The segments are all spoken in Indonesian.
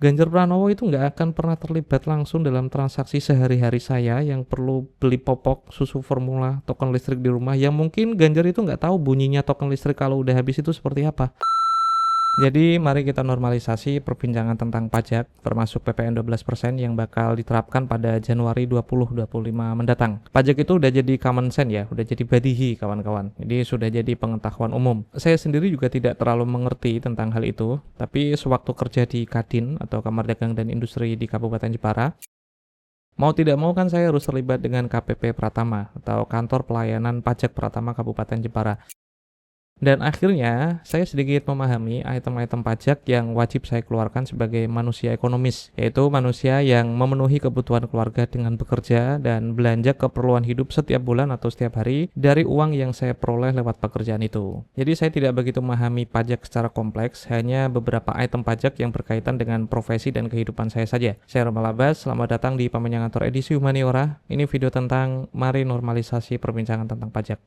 Ganjar Pranowo itu nggak akan pernah terlibat langsung dalam transaksi sehari-hari saya yang perlu beli popok, susu formula, token listrik di rumah, yang mungkin Ganjar itu nggak tahu bunyinya token listrik kalau udah habis itu seperti apa. Jadi mari kita normalisasi perbincangan tentang pajak, termasuk PPN 12% yang bakal diterapkan pada Januari 2025 mendatang. Pajak itu udah jadi common sense ya, udah jadi badihi kawan-kawan. Jadi sudah jadi pengetahuan umum. Saya sendiri juga tidak terlalu mengerti tentang hal itu, tapi sewaktu kerja di Kadin atau Kamar Dagang dan Industri di Kabupaten Jepara, mau tidak mau kan saya harus terlibat dengan KPP Pratama atau Kantor Pelayanan Pajak Pratama Kabupaten Jepara. Dan akhirnya, saya sedikit memahami item-item pajak yang wajib saya keluarkan sebagai manusia ekonomis, yaitu manusia yang memenuhi kebutuhan keluarga dengan bekerja dan belanja keperluan hidup setiap bulan atau setiap hari dari uang yang saya peroleh lewat pekerjaan itu. Jadi saya tidak begitu memahami pajak secara kompleks, hanya beberapa item pajak yang berkaitan dengan profesi dan kehidupan saya saja. Saya Romal Abbas, selamat datang di Pamenjang Kantor edisi Humaniora. Ini video tentang mari normalisasi perbincangan tentang pajak.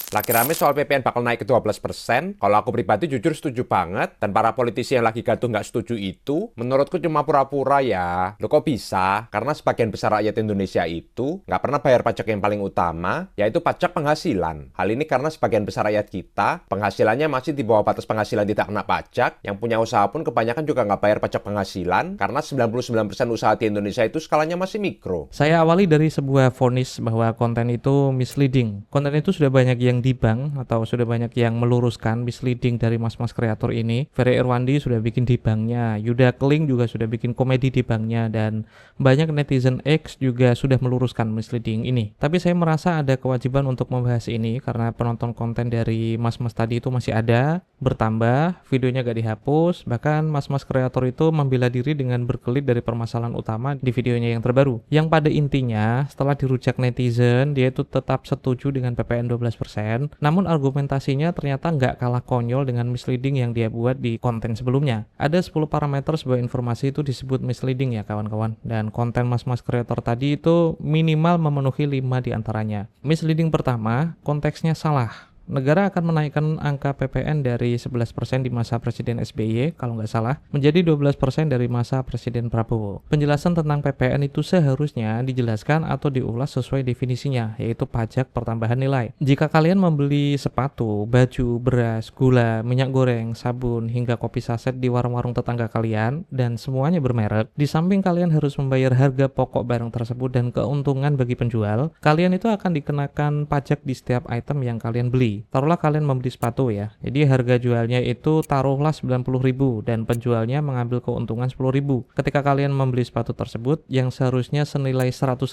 Lagi rame soal PPN bakal naik ke 12%. Kalau aku pribadi jujur setuju banget. Dan para politisi yang lagi gaduh nggak setuju itu, menurutku cuma pura-pura ya. Loh kok bisa? Karena sebagian besar rakyat Indonesia itu nggak pernah bayar pajak yang paling utama, yaitu pajak penghasilan. Hal ini karena sebagian besar rakyat kita, penghasilannya masih di bawah batas penghasilan tidak kena pajak. Yang punya usaha pun kebanyakan juga nggak bayar pajak penghasilan, karena 99% usaha di Indonesia itu skalanya masih mikro. Saya awali dari sebuah vonis bahwa konten itu misleading. Konten itu sudah banyak yang dibang atau sudah banyak yang meluruskan misleading dari mas-mas kreator ini. Ferry Irwandi sudah bikin dibangnya, Yuda Keling juga sudah bikin komedi dibangnya, dan banyak netizen X juga sudah meluruskan misleading ini. Tapi saya merasa ada kewajiban untuk membahas ini karena penonton konten dari mas-mas tadi itu masih ada, bertambah, videonya gak dihapus, bahkan mas-mas kreator itu membela diri dengan berkelit dari permasalahan utama di videonya yang terbaru. Yang pada intinya, setelah dirujak netizen, dia itu tetap setuju dengan PPN 12%, namun argumentasinya ternyata nggak kalah konyol dengan misleading yang dia buat di konten sebelumnya. Ada 10 parameter sebuah informasi itu disebut misleading ya kawan-kawan, dan konten mas-mas kreator tadi itu minimal memenuhi 5 diantaranya. Misleading pertama, konteksnya salah. Negara akan menaikkan angka PPN dari 11% di masa Presiden SBY, kalau nggak salah, menjadi 12% dari masa Presiden Prabowo. Penjelasan tentang PPN itu seharusnya dijelaskan atau diulas sesuai definisinya, yaitu pajak pertambahan nilai. Jika kalian membeli sepatu, baju, beras, gula, minyak goreng, sabun, hingga kopi saset di warung-warung tetangga kalian, dan semuanya bermerek, di samping kalian harus membayar harga pokok barang tersebut dan keuntungan bagi penjual, kalian itu akan dikenakan pajak di setiap item yang kalian beli. Taruhlah kalian membeli sepatu ya. Jadi harga jualnya itu taruhlah 90.000 dan penjualnya mengambil keuntungan 10.000. Ketika kalian membeli sepatu tersebut yang seharusnya senilai 100.000,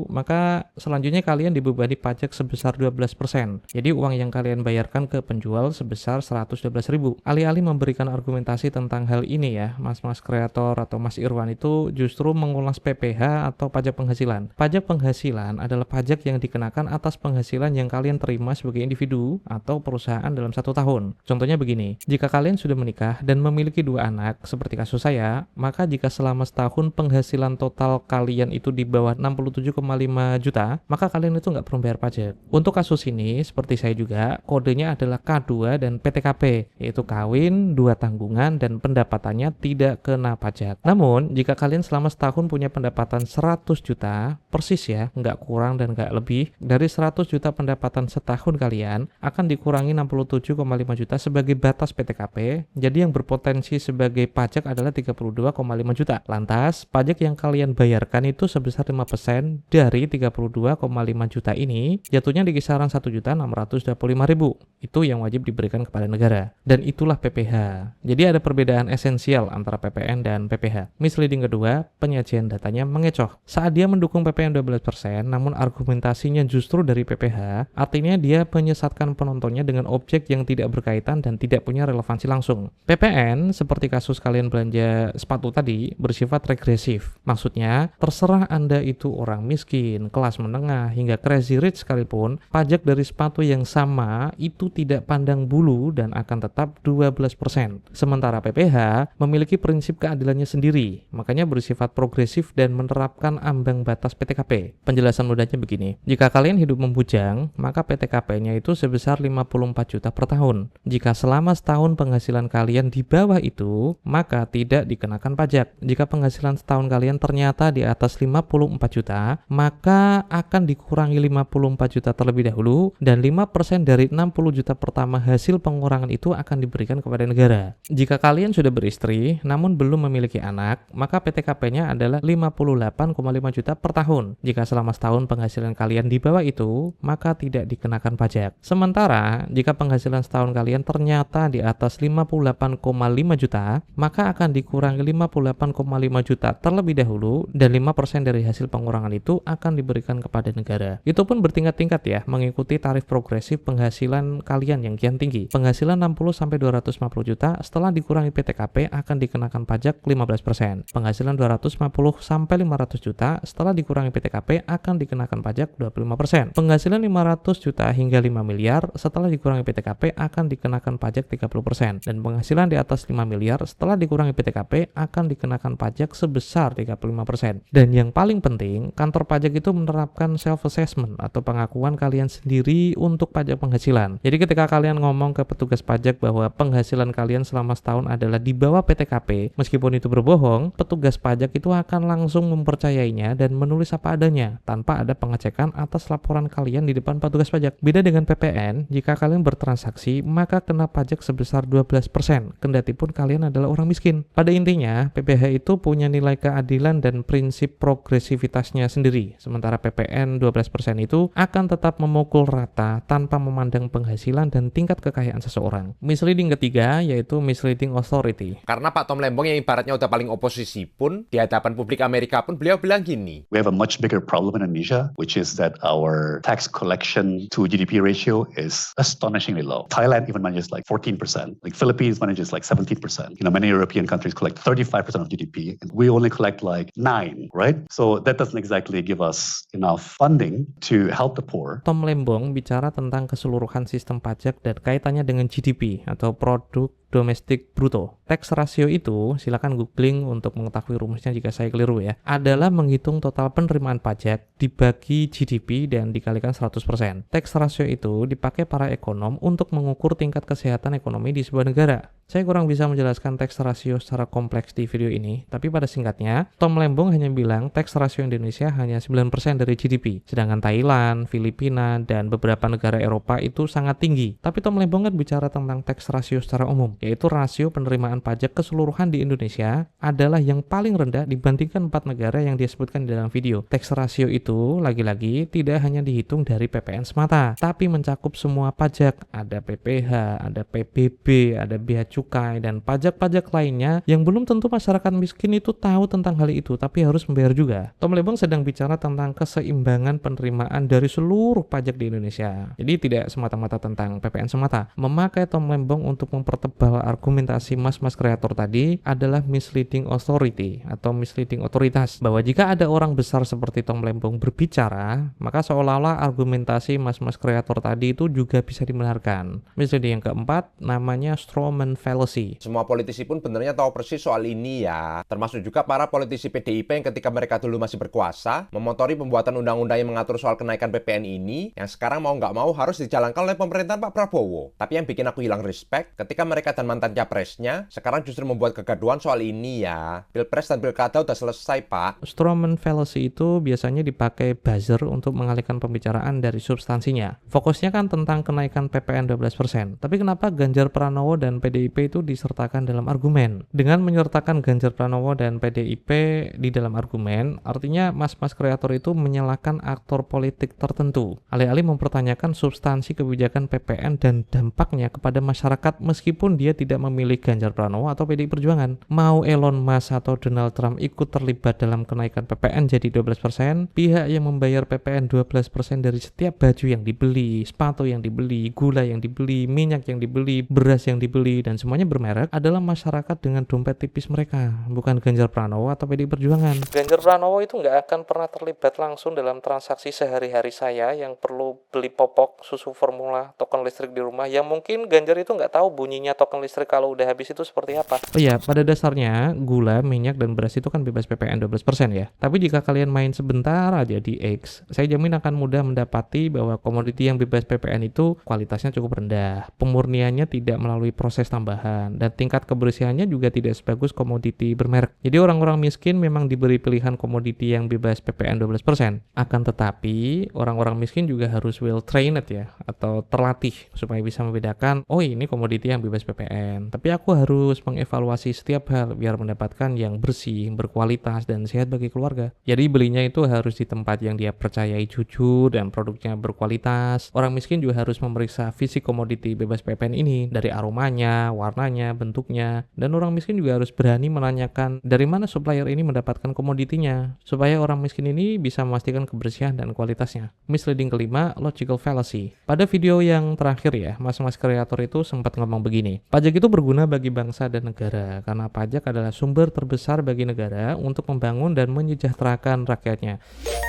maka selanjutnya kalian dibebani pajak sebesar 12%. Jadi uang yang kalian bayarkan ke penjual sebesar 112.000. Alih-alih memberikan argumentasi tentang hal ini ya, mas-mas kreator atau Mas Irwan itu justru mengulas PPh atau pajak penghasilan. Pajak penghasilan adalah pajak yang dikenakan atas penghasilan yang kalian terima sebagai individu atau perusahaan dalam 1 tahun. Contohnya begini, jika kalian sudah menikah dan memiliki 2 anak, seperti kasus saya, maka jika selama setahun penghasilan total kalian itu di bawah 67,5 juta, maka kalian itu nggak perlu bayar pajak. Untuk kasus ini, seperti saya juga, kodenya adalah K2 dan PTKP, yaitu kawin, 2 tanggungan, dan pendapatannya tidak kena pajak. Namun, jika kalian selama setahun punya pendapatan 100 juta, persis ya, nggak kurang dan nggak lebih, dari 100 juta pendapatan setahun kalian, akan dikurangi 67,5 juta sebagai batas PTKP, jadi yang berpotensi sebagai pajak adalah 32,5 juta. Lantas, pajak yang kalian bayarkan itu sebesar 5% dari 32,5 juta ini, jatuhnya di kisaran 1.625.000. Itu yang wajib diberikan kepada negara. Dan itulah PPh. Jadi ada perbedaan esensial antara PPN dan PPh. Misleading kedua, penyajian datanya mengecoh. Saat dia mendukung PPN 12%, namun argumentasinya justru dari PPh, artinya dia menyesatkan penontonnya dengan objek yang tidak berkaitan dan tidak punya relevansi langsung. PPN, seperti kasus kalian belanja sepatu tadi, bersifat regresif. Maksudnya, terserah Anda itu orang miskin, kelas menengah, hingga crazy rich sekalipun, pajak dari sepatu yang sama itu tidak pandang bulu dan akan tetap 12%. Sementara PPh memiliki prinsip keadilannya sendiri, makanya bersifat progresif dan menerapkan ambang batas PTKP. Penjelasan mudahnya begini, jika kalian hidup membujang, maka PTKP-nya itu sebesar sebesar 54 juta per tahun. Jika selama setahun penghasilan kalian di bawah itu, maka tidak dikenakan pajak. Jika penghasilan setahun kalian ternyata di atas 54 juta, maka akan dikurangi 54 juta terlebih dahulu, dan 5% dari 60 juta pertama hasil pengurangan itu akan diberikan kepada negara. Jika kalian sudah beristri, namun belum memiliki anak, maka PTKP-nya adalah 58,5 juta per tahun. Jika selama setahun penghasilan kalian di bawah itu, maka tidak dikenakan pajak. Sementara, jika penghasilan setahun kalian ternyata di atas 58,5 juta, maka akan dikurangi 58,5 juta terlebih dahulu, dan 5% dari hasil pengurangan itu akan diberikan kepada negara. Itu pun bertingkat-tingkat ya, mengikuti tarif progresif penghasilan kalian yang kian tinggi. Penghasilan 60-250 juta setelah dikurangi PTKP akan dikenakan pajak 15%. Penghasilan 250-500 juta setelah dikurangi PTKP akan dikenakan pajak 25%. Penghasilan 500 juta hingga 5 miliar setelah dikurangi PTKP akan dikenakan pajak 30%. Dan penghasilan di atas 5 miliar setelah dikurangi PTKP akan dikenakan pajak sebesar 35%. Dan yang paling penting, kantor pajak itu menerapkan self-assessment atau pengakuan kalian sendiri untuk pajak penghasilan. Jadi ketika kalian ngomong ke petugas pajak bahwa penghasilan kalian selama setahun adalah di bawah PTKP, meskipun itu berbohong, petugas pajak itu akan langsung mempercayainya dan menulis apa adanya tanpa ada pengecekan atas laporan kalian di depan petugas pajak. Beda dengan PPN, jika kalian bertransaksi maka kena pajak sebesar 12%, kendati pun kalian adalah orang miskin. Pada intinya, PPh itu punya nilai keadilan dan prinsip progresivitasnya sendiri, sementara PPN 12% itu akan tetap memukul rata tanpa memandang penghasilan dan tingkat kekayaan seseorang. Misleading ketiga yaitu misleading authority. Karena Pak Tom Lembong yang ibaratnya udah paling oposisi pun, di hadapan publik Amerika pun beliau bilang gini. We have a much bigger problem in Indonesia, which is that our tax collection to GDP ratio is astonishingly low. Thailand even manages like 14%. Like Philippines manages like 17%. Many European countries collect 35% of GDP, and we only collect like 9%, right? So that doesn't exactly give us enough funding to help the poor. Tom Lembong bicara tentang keseluruhan sistem pajak dan kaitannya dengan GDP atau produk domestik bruto. Tax ratio itu, silakan googling untuk mengetahui rumusnya jika saya keliru ya, adalah menghitung total penerimaan pajak dibagi GDP dan dikalikan 100%. Tax ratio itu dipakai para ekonom untuk mengukur tingkat kesehatan ekonomi di sebuah negara. Saya kurang bisa menjelaskan tax ratio secara kompleks di video ini, tapi pada singkatnya, Tom Lembong hanya bilang tax ratio Indonesia hanya 9% dari GDP, sedangkan Thailand, Filipina, dan beberapa negara Eropa itu sangat tinggi. Tapi Tom Lembong kan bicara tentang tax ratio secara umum, yaitu rasio penerimaan pajak keseluruhan di Indonesia adalah yang paling rendah dibandingkan 4 negara yang dia sebutkan di dalam video. Tax ratio itu lagi-lagi tidak hanya dihitung dari PPN semata, tapi mencakup semua pajak, ada PPh, ada PBB, ada bea cukai, dan pajak-pajak lainnya yang belum tentu masyarakat miskin itu tahu tentang hal itu, tapi harus membayar juga. Tom Lembong sedang bicara tentang keseimbangan penerimaan dari seluruh pajak di Indonesia. Jadi tidak semata-mata tentang PPN semata. Memakai Tom Lembong untuk mempertebal argumentasi mas-mas kreator tadi adalah misleading authority atau misleading otoritas, bahwa jika ada orang besar seperti Tom Lembong berbicara, maka seolah-olah argumentasi mas-mas kreator tadi itu juga bisa dibenarkan. Misleading yang keempat namanya strawman fallacy. Semua politisi pun benernya tahu persis soal ini ya. Termasuk juga para politisi PDIP yang ketika mereka dulu masih berkuasa, memotori pembuatan undang-undang yang mengatur soal kenaikan PPN ini, yang sekarang mau nggak mau harus dijalankan oleh pemerintahan Pak Prabowo. Tapi yang bikin aku hilang respect, ketika mereka dan mantan capresnya, sekarang justru membuat kegaduhan soal ini ya. Pilpres dan pilkada udah selesai, Pak. Strawman fallacy itu biasanya dipakai buzzer untuk mengalihkan pembicaraan dari substansinya. Fokusnya kan tentang kenaikan PPN 12%. Tapi kenapa Ganjar Pranowo dan PDIP itu disertakan dalam argumen? Dengan menyertakan Ganjar Pranowo dan PDIP di dalam argumen, artinya mas-mas kreator itu menyalahkan aktor politik tertentu, alih-alih mempertanyakan substansi kebijakan PPN dan dampaknya kepada masyarakat meskipun dia tidak memilih Ganjar Pranowo atau PDI Perjuangan. Mau Elon Musk atau Donald Trump ikut terlibat dalam kenaikan PPN jadi 12%, pihak yang membayar PPN 12% dari setiap baju yang dibeli, sepatu yang dibeli, gula yang dibeli, minyak yang dibeli, beras yang dibeli, dan semuanya bermerek adalah masyarakat dengan dompet tipis mereka, bukan Ganjar Pranowo atau PDI Perjuangan. Ganjar Pranowo itu nggak akan pernah terlibat langsung dalam transaksi sehari-hari saya yang perlu beli popok, susu formula, token listrik di rumah, yang mungkin Ganjar itu nggak tahu bunyinya token listrik kalau udah habis itu seperti apa. Oh iya, pada dasarnya gula, minyak, dan beras itu kan bebas PPN 12% ya. Tapi jika kalian main sebentar aja di X, saya jamin akan mudah mendapati bahwa komoditi yang bebas PPN itu kualitasnya cukup rendah, pemurniannya tidak melalui proses tambahan, dan tingkat kebersihannya juga tidak sebagus komoditi bermerek. Jadi orang-orang miskin memang diberi pilihan komoditi yang bebas PPN 12%. Akan tetapi, orang-orang miskin juga harus well trained ya, atau terlatih supaya bisa membedakan, oh ini komoditi yang bebas PPN. Tapi aku harus mengevaluasi setiap hal biar mendapatkan yang bersih, berkualitas, dan sehat bagi keluarga. Jadi belinya itu harus di tempat yang dia percayai jujur dan produknya berkualitas. Orang miskin juga harus memeriksa fisik komoditi bebas PPN ini, dari aromanya, warnanya, bentuknya. Dan orang miskin juga harus berani menanyakan dari mana supplier ini mendapatkan komoditinya, supaya orang miskin ini bisa memastikan kebersihan dan kualitasnya. Misleading kelima, logical fallacy. Pada video yang terakhir ya, mas-mas kreator itu sempat ngomong begini, pajak itu berguna bagi bangsa dan negara, karena pajak adalah sumber terbesar bagi negara untuk membangun dan menyejahterakan rakyatnya.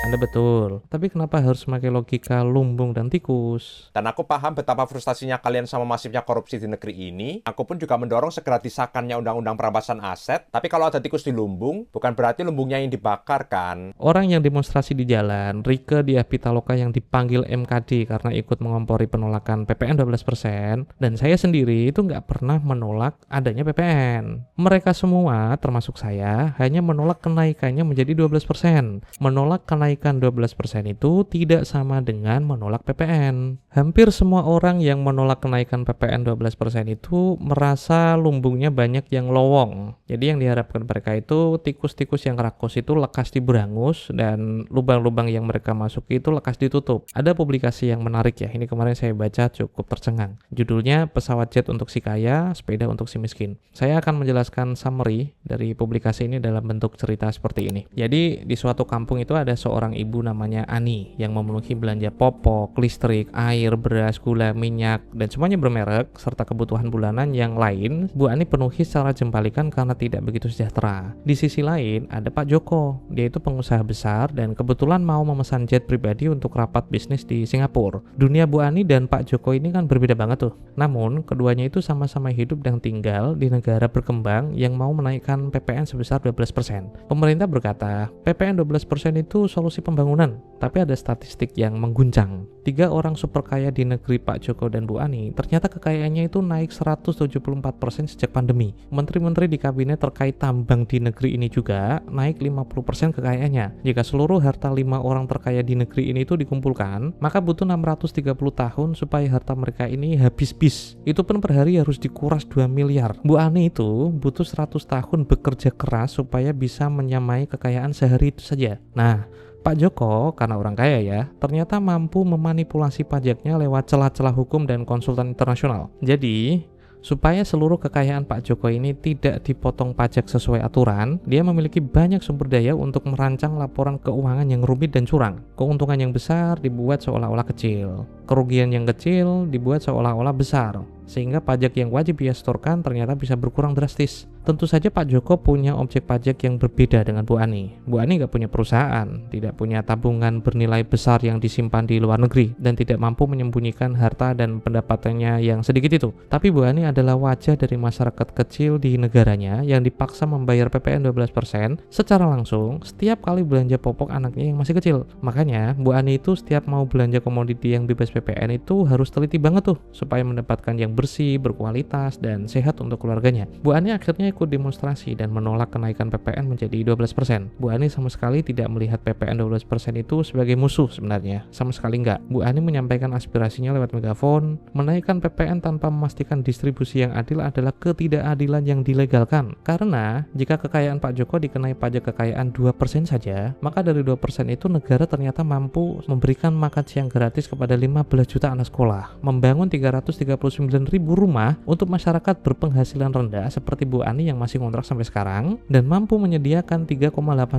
Anda betul, tapi kenapa harus memakai logika lumbung dan tikus? Dan aku paham betapa frustasinya kalian sama masifnya korupsi di negeri ini. Aku pun juga mendorong segera disahkannya undang-undang perampasan aset. Tapi kalau ada tikus di lumbung, bukan berarti lumbungnya yang dibakar kan? Orang yang demonstrasi di jalan, Rieke Diah Pitaloka yang dipanggil MKD karena ikut mengompori penolakan PPN 12%, dan saya sendiri itu nggak pernah menolak adanya PPN. Mereka semua, termasuk saya, hanya menolak kenaikannya menjadi 12%. Menolak kenaikan 12% itu tidak sama dengan menolak PPN. Hampir semua orang yang menolak kenaikan PPN 12% itu merasa lumbungnya banyak yang lowong. Jadi yang diharapkan mereka itu tikus-tikus yang rakus itu lekas diberangus dan lubang-lubang yang mereka masuki itu lekas ditutup. Ada publikasi yang menarik ya, ini kemarin saya baca cukup tercengang. Judulnya Pesawat Jet untuk si Kaya, Sepeda untuk si Miskin. Saya akan menjelaskan summary dari publikasi ini dalam bentuk cerita seperti ini. Jadi di suatu kampung itu ada seorang ibu namanya Ani yang memenuhi belanja popok, listrik, air, beras, gula, minyak, dan semuanya bermerek, serta kebutuhan bulanan yang lain. Bu Ani penuhi secara jempalikan karena tidak begitu sejahtera. Di sisi lain ada Pak Joko, dia itu pengusaha besar dan kebetulan mau memesan jet pribadi untuk rapat bisnis di Singapura. Dunia Bu Ani dan Pak Joko ini kan berbeda banget tuh. Namun keduanya itu sama-sama hidup dan tinggal di negara berkembang yang mau menaikkan PPN sebesar 12%. Pemerintah berkata, PPN 12% itu solusi pembangunan, tapi ada statistik yang mengguncang. 3 orang super kaya di negeri Pak Joko dan Bu Ani, ternyata kekayaannya itu naik 174% sejak pandemi. Menteri-menteri di kabinet terkait tambang di negeri ini juga naik 50% kekayaannya. Jika seluruh harta 5 orang terkaya di negeri ini itu dikumpulkan, maka butuh 630 tahun supaya harta mereka ini habis bis. Itu pun per hari harus dikuras 2 miliar. Bu Ani itu butuh 100 tahun bekerja keras supaya bisa menyamai kekayaan sehari itu saja. Nah, Pak Joko, karena orang kaya ya, ternyata mampu memanipulasi pajaknya lewat celah-celah hukum dan konsultan internasional. Jadi, supaya seluruh kekayaan Pak Joko ini tidak dipotong pajak sesuai aturan, dia memiliki banyak sumber daya untuk merancang laporan keuangan yang rumit dan curang. Keuntungan yang besar dibuat seolah-olah kecil, kerugian yang kecil dibuat seolah-olah besar, sehingga pajak yang wajib ia setorkan ternyata bisa berkurang drastis. Tentu saja Pak Joko punya objek pajak yang berbeda dengan Bu Ani. Bu Ani nggak punya perusahaan, tidak punya tabungan bernilai besar yang disimpan di luar negeri, dan tidak mampu menyembunyikan harta dan pendapatannya yang sedikit itu. Tapi Bu Ani adalah wajah dari masyarakat kecil di negaranya yang dipaksa membayar PPN 12% secara langsung setiap kali belanja popok anaknya yang masih kecil. Makanya Bu Ani itu setiap mau belanja komoditi yang bebas PPN itu harus teliti banget tuh supaya mendapatkan yang bersih, berkualitas, dan sehat untuk keluarganya. Bu Ani akhirnya ikut demonstrasi dan menolak kenaikan PPN menjadi 12%. Bu Ani sama sekali tidak melihat PPN 12% itu sebagai musuh sebenarnya. Sama sekali enggak. Bu Ani menyampaikan aspirasinya lewat megafon, menaikkan PPN tanpa memastikan distribusi yang adil adalah ketidakadilan yang dilegalkan. Karena jika kekayaan Pak Joko dikenai pajak kekayaan 2% saja, maka dari 2% itu negara ternyata mampu memberikan makan siang gratis kepada 15 juta anak sekolah, membangun 339.000 rumah untuk masyarakat berpenghasilan rendah seperti Bu Ani Ani yang masih ngontrak sampai sekarang dan mampu menyediakan 3,8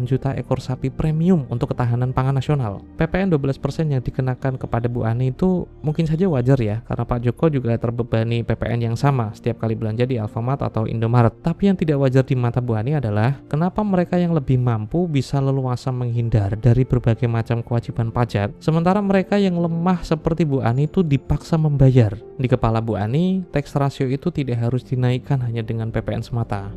juta ekor sapi premium untuk ketahanan pangan nasional. PPN 12% yang dikenakan kepada Bu Ani itu mungkin saja wajar ya, karena Pak Joko juga terbebani PPN yang sama setiap kali belanja di Alfamart atau Indomaret. Tapi yang tidak wajar di mata Bu Ani adalah kenapa mereka yang lebih mampu bisa leluasa menghindar dari berbagai macam kewajiban pajak, sementara mereka yang lemah seperti Bu Ani itu dipaksa membayar. Di kepala Bu Ani, tax ratio itu tidak harus dinaikkan hanya dengan PPN semata.